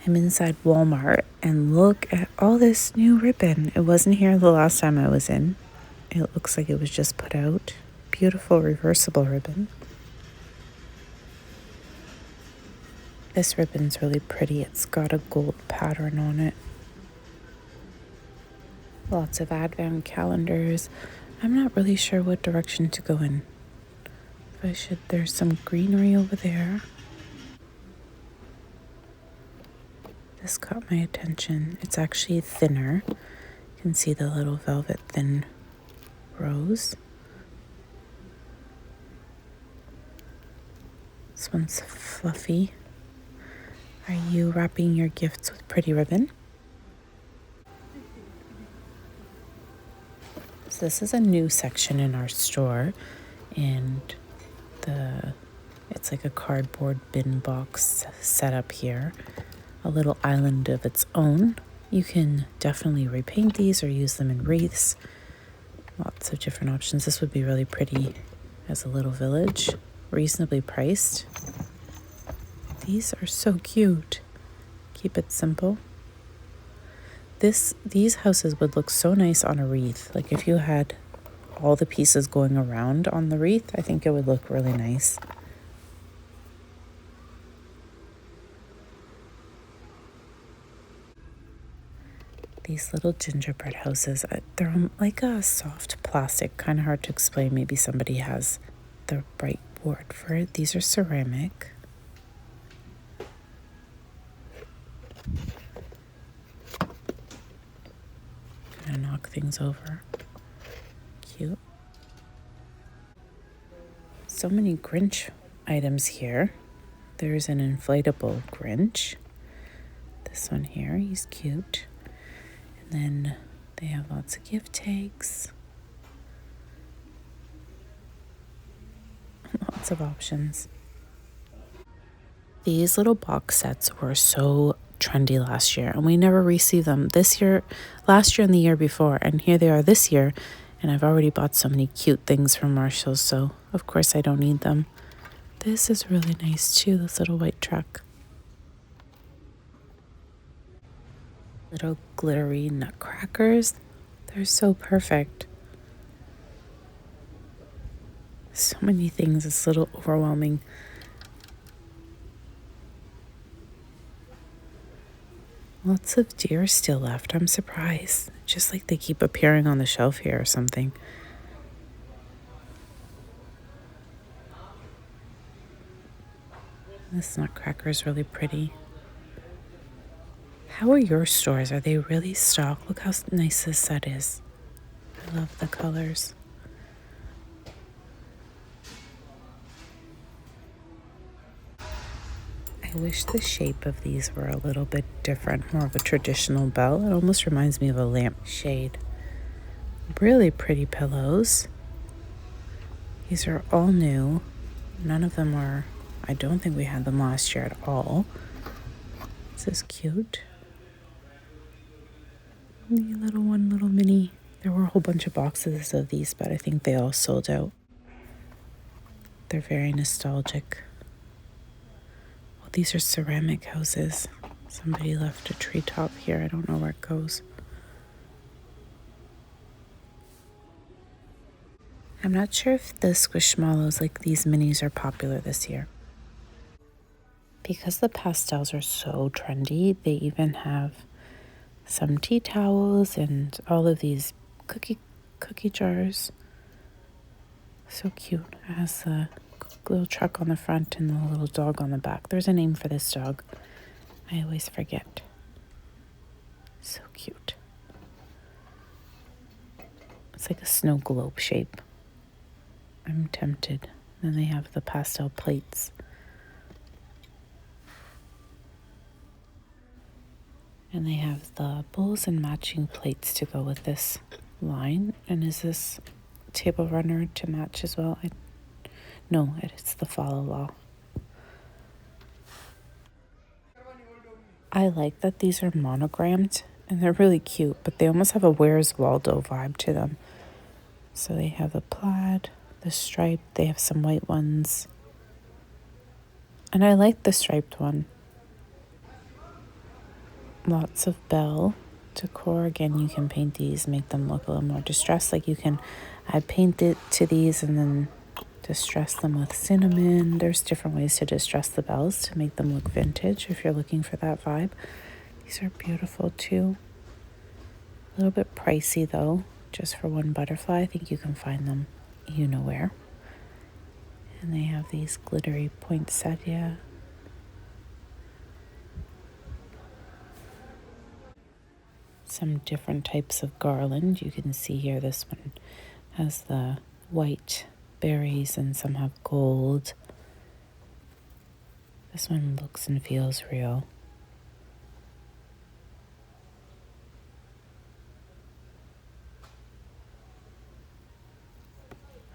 I'm inside Walmart and look at all this new ribbon. It wasn't here the last time I was in. It looks like it was just put out. Beautiful reversible ribbon. This ribbon's really pretty. It's got a gold pattern on it. Lots of advent calendars. I'm not really sure what direction to go in. There's some greenery over there. This caught my attention. It's actually thinner. You can see the little velvet thin rose. This one's fluffy. Are you wrapping your gifts with pretty ribbon? So this is a new section in our store, and it's like a cardboard bin box set up here. A little island of its own. You can definitely repaint these or use them in wreaths. Lots of different options. This would be really pretty as a little village. Reasonably priced. These are so cute. Keep it simple. These houses would look so nice on a wreath. Like if you had all the pieces going around on the wreath, I think it would look really nice. These little gingerbread houses, they're like a soft plastic, kind of hard to explain. Maybe somebody has the right word for it. These are ceramic. Gonna knock things over. Cute. So many Grinch items here. There's an inflatable Grinch. This one here, he's cute. And then they have lots of gift tags. Lots of options. These little box sets were so trendy last year, and we never received them last year and the year before, and here they are this year, and I've already bought so many cute things from Marshalls, so of course I don't need them. This is really nice too, this little white truck. Little glittery nutcrackers. They're so perfect. So many things. It's a little overwhelming. Lots of deer still left. I'm surprised. Just like they keep appearing on the shelf here or something. This nutcracker is really pretty. How are your stores? Are they really stocked? Look how nice this set is. I love the colors. I wish the shape of these were a little bit different, more of a traditional bell. It almost reminds me of a lampshade. Really pretty pillows. These are all new. None of them I don't think we had them last year at all. This is cute. The little mini. There were a whole bunch of boxes of these, but I think they all sold out. They're very nostalgic. Well, these are ceramic houses. Somebody left a treetop here. I don't know where it goes. I'm not sure if the squishmallows like these minis are popular this year. Because the pastels are so trendy, they even have some tea towels and all of these cookie jars. So cute. It has a little truck on the front and the little dog on the back. There's a name for this dog. I always forget. So cute. It's like a snow globe shape. I'm tempted. Then they have the pastel plates. And they have the bowls and matching plates to go with this line. And is this table runner to match as well? No, it's the follow law. I like that these are monogrammed and they're really cute, but they almost have a Where's Waldo vibe to them. So they have the plaid, the striped, they have some white ones. And I like the striped one. Lots of bell decor. Again, you can paint these, make them look a little more distressed. Like you can add paint it to these and then distress them with cinnamon. There's different ways to distress the bells to make them look vintage if you're looking for that vibe. These are beautiful too. A little bit pricey though, just for one butterfly. I think you can find them you know where. And they have these glittery poinsettia. Some different types of garland. You can see here this one has the white berries and some have gold. This one looks and feels real.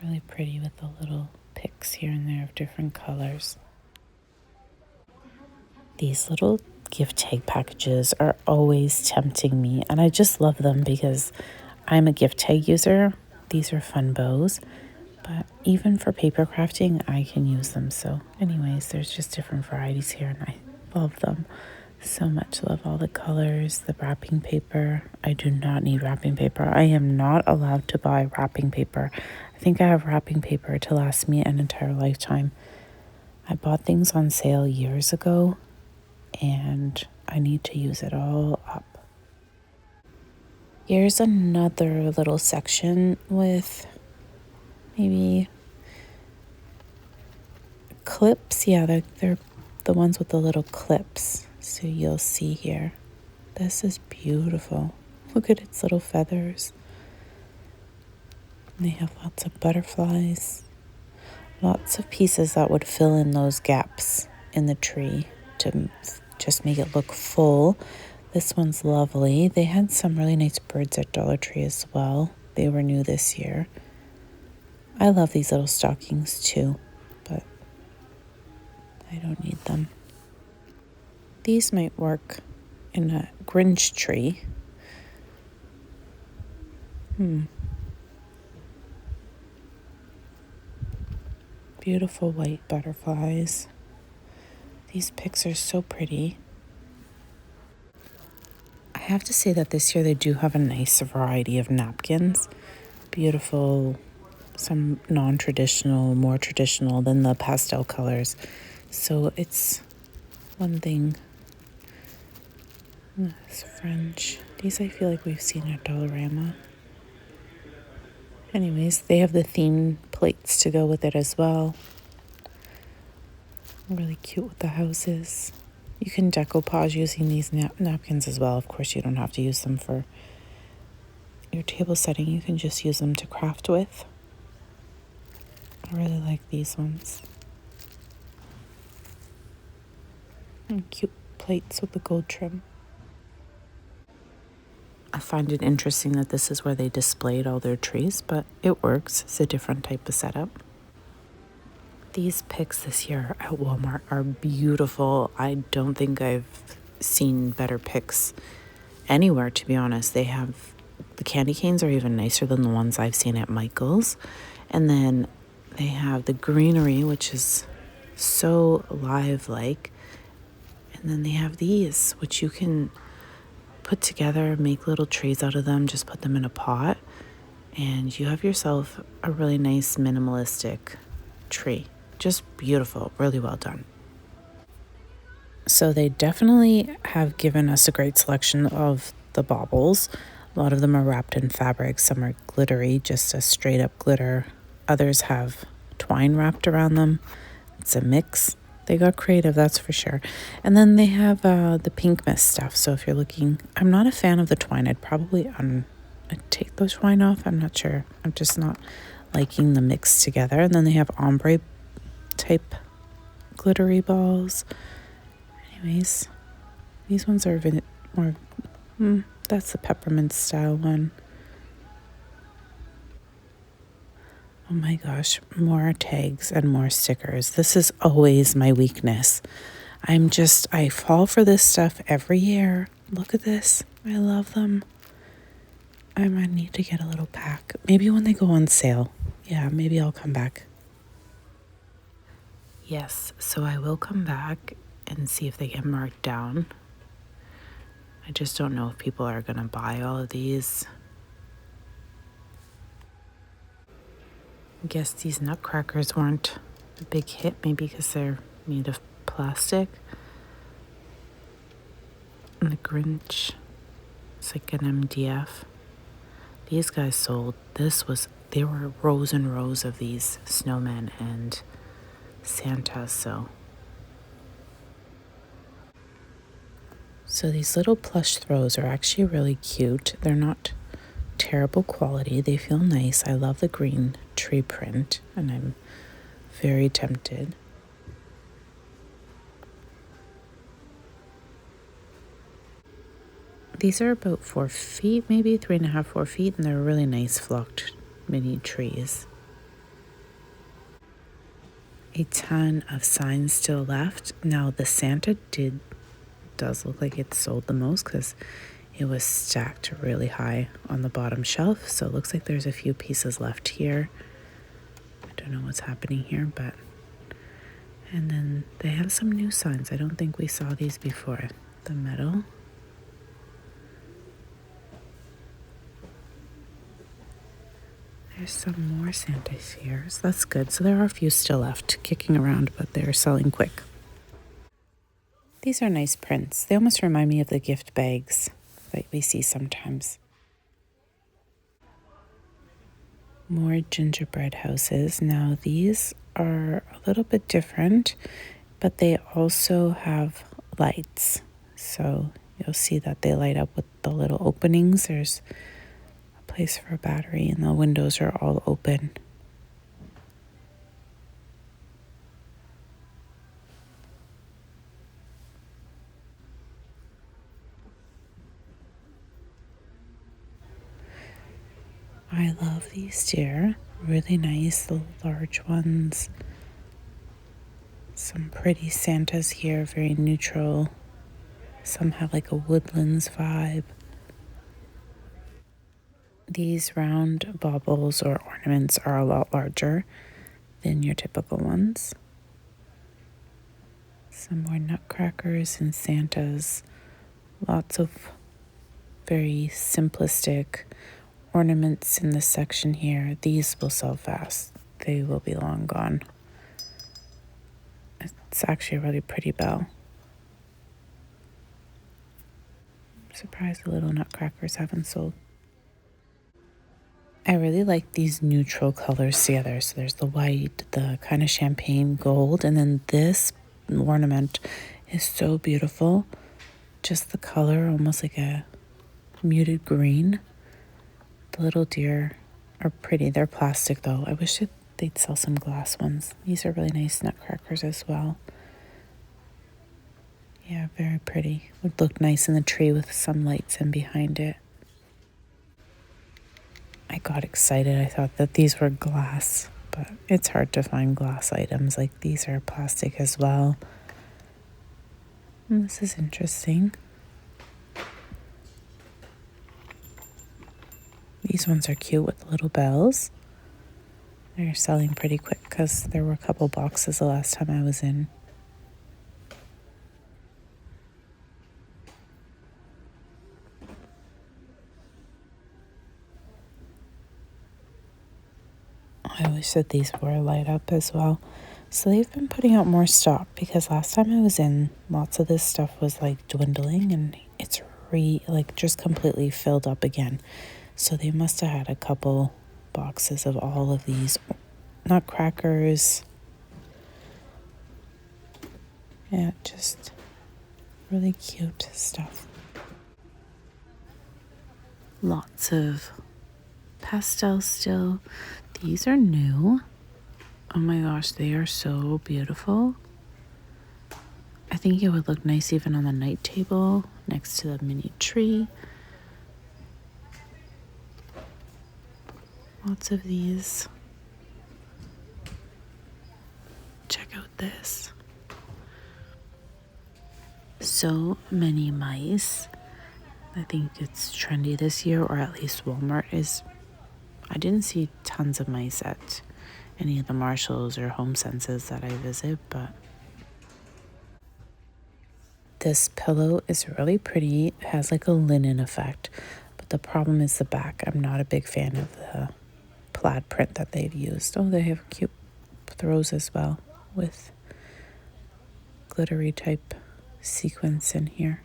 Really pretty with the little picks here and there of different colors. These little gift tag packages are always tempting me, and I just love them because I'm a gift tag user. These are fun bows, but even for paper crafting, I can use them. So anyways, there's just different varieties here, and I love them so much. Love all the colors, the wrapping paper. I do not need wrapping paper. I am not allowed to buy wrapping paper. I think I have wrapping paper to last me an entire lifetime. I bought things on sale years ago, and I need to use it all up. Here's another little section with maybe clips. Yeah, they're the ones with the little clips. So you'll see here. This is beautiful. Look at its little feathers. They have lots of butterflies. Lots of pieces that would fill in those gaps in the tree to just make it look full. This one's lovely. They had some really nice birds at Dollar Tree as well. They were new this year. I love these little stockings too, but I don't need them. These might work in a Grinch tree. Beautiful white butterflies. These pics are so pretty. I have to say that this year they do have a nice variety of napkins. Beautiful, some non-traditional, more traditional than the pastel colors. So it's one thing. It's French. These I feel like we've seen at Dollarama. Anyways, they have the theme plates to go with it as well. Really cute with the houses. You can decoupage using these napkins as well. Of course, you don't have to use them for your table setting. You can just use them to craft with. I really like these ones. And cute plates with the gold trim. I find it interesting that this is where they displayed all their trees, but it works. It's a different type of setup. These picks this year at Walmart are beautiful. I don't think I've seen better picks anywhere, to be honest. They have, the candy canes are even nicer than the ones I've seen at Michael's. And then they have the greenery, which is so live-like. And then they have these, which you can put together, make little trees out of them, just put them in a pot, and you have yourself a really nice minimalistic tree. Just beautiful, really well done. So they definitely have given us a great selection of the baubles. A lot of them are wrapped in fabric, some are glittery, just a straight up glitter. Others have twine wrapped around them. It's a mix. They got creative, that's for sure. And then they have the pink mist stuff. So if you're looking, I'm not a fan of the twine. I'd probably I'd take the twine off. I'm not sure. I'm just not liking the mix together. And then they have ombre type glittery balls. Anyways, these ones are more, that's the peppermint style one. Oh my gosh, more tags and more stickers. This is always my weakness. I fall for this stuff every year. Look at this. I love them. I might need to get a little pack. Maybe when they go on sale. Yeah, maybe I'll come back. Yes, so I will come back and see if they get marked down. I just don't know if people are going to buy all of these. I guess these nutcrackers weren't a big hit, maybe because they're made of plastic. And the Grinch, it's like an MDF. These guys sold, there were rows and rows of these snowmen and Santa, so these little plush throws are actually really cute. They're not terrible quality. They feel nice. I love the green tree print, and I'm very tempted. These are about 4 feet, maybe 3.5, 4 feet, and they're really nice flocked mini trees. A ton of signs still left. Now the Santa does look like it sold the most because it was stacked really high on the bottom shelf. So it looks like there's a few pieces left here. I don't know what's happening here, but... And then they have some new signs. I don't think we saw these before. The metal. There's some more Santas here, so that's good. So there are a few still left kicking around, but they're selling quick. These are nice prints. They almost remind me of the gift bags that we see sometimes. More gingerbread houses. Now these are a little bit different, but they also have lights. So you'll see that they light up with the little openings. There's a place for a battery, and the windows are all open. I love these deer. Really nice, the large ones. Some pretty Santas here, very neutral. Some have like a woodlands vibe. These round baubles or ornaments are a lot larger than your typical ones. Some more nutcrackers and Santas. Lots of very simplistic ornaments in this section here. These will sell fast. They will be long gone. It's actually a really pretty bell. I'm surprised the little nutcrackers haven't sold. I really like these neutral colors together. So there's the white, the kind of champagne gold, and then this ornament is so beautiful. Just the color, almost like a muted green. The little deer are pretty. They're plastic though. I wish they'd sell some glass ones. These are really nice nutcrackers as well. Yeah, very pretty. Would look nice in the tree with some lights in behind it. I got excited. I thought that these were glass, but it's hard to find glass items. Like these are plastic as well. And this is interesting. These ones are cute with little bells. They're selling pretty quick because there were a couple boxes the last time I was in. I wish that these were light up as well. So they've been putting out more stock because last time I was in, lots of this stuff was like dwindling and it's just completely filled up again. So they must have had a couple boxes of all of these nutcrackers. Yeah, just really cute stuff. Lots of pastels still. These are new. Oh my gosh, they are so beautiful. I think it would look nice even on the night table next to the mini tree. Lots of these. Check out this. So many mice. I think it's trendy this year, or at least Walmart is. I didn't see tons of mice at any of the Marshalls or Home Senses that I visit, but This pillow is really pretty. It has like a linen effect, but the problem is the back. I'm not a big fan of the plaid print that they've used. Oh, they have cute throws as well with glittery type sequence in here.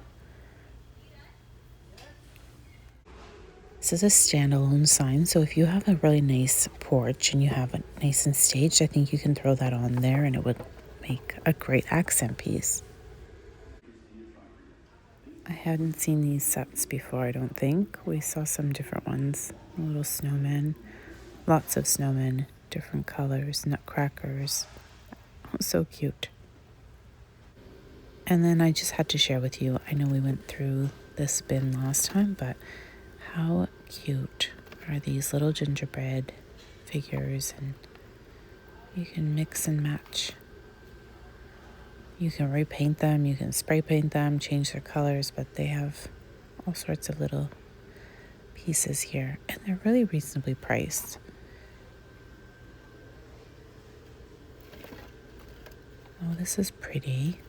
This is a standalone sign, so if you have a really nice porch and you have it nice and staged, I think you can throw that on there and it would make a great accent piece. I hadn't seen these sets before, I don't think. We saw some different ones. A little snowman, lots of snowmen, different colors, nutcrackers. Oh, so cute. And then I just had to share with you, I know we went through this bin last time, but how cute are these little gingerbread figures, and you can mix and match. You can repaint them, you can spray paint them, change their colors, but they have all sorts of little pieces here, and they're really reasonably priced. Oh, this is pretty.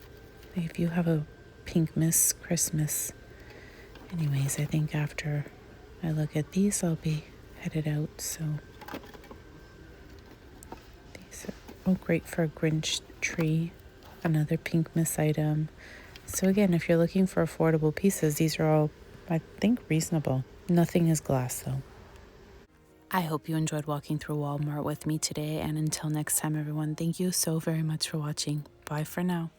If you have a pink Miss Christmas. Anyways, I think after I look at these, I'll be headed out, so these are great for a Grinch tree. Another pink Miss item. So again, if you're looking for affordable pieces, these are all, I think, reasonable. Nothing is glass though. I hope you enjoyed walking through Walmart with me today, and until next time, everyone, thank you so very much for watching. Bye for now.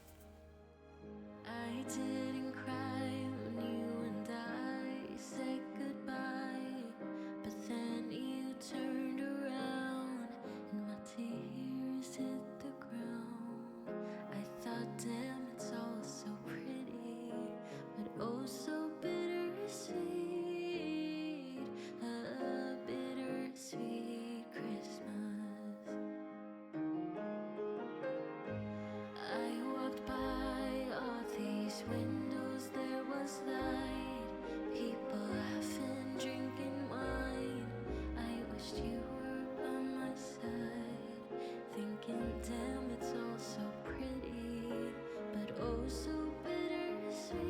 I didn't cry when you and I said goodbye, but then you turned around and my tears hit the ground. I thought, damn, it's all so pretty, but oh so bittersweet, a bittersweet Christmas. I walked by all these windows, there was light, people laughing, drinking wine. I wished you were by my side, thinking, damn, it's all so pretty, but oh so bittersweet,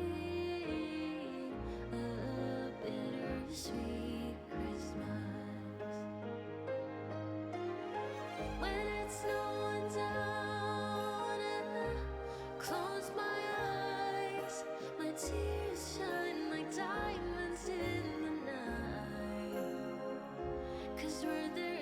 a bittersweet Christmas. When it's snowing down and I close my eyes, my tears shine like diamonds in the night, 'cause we're there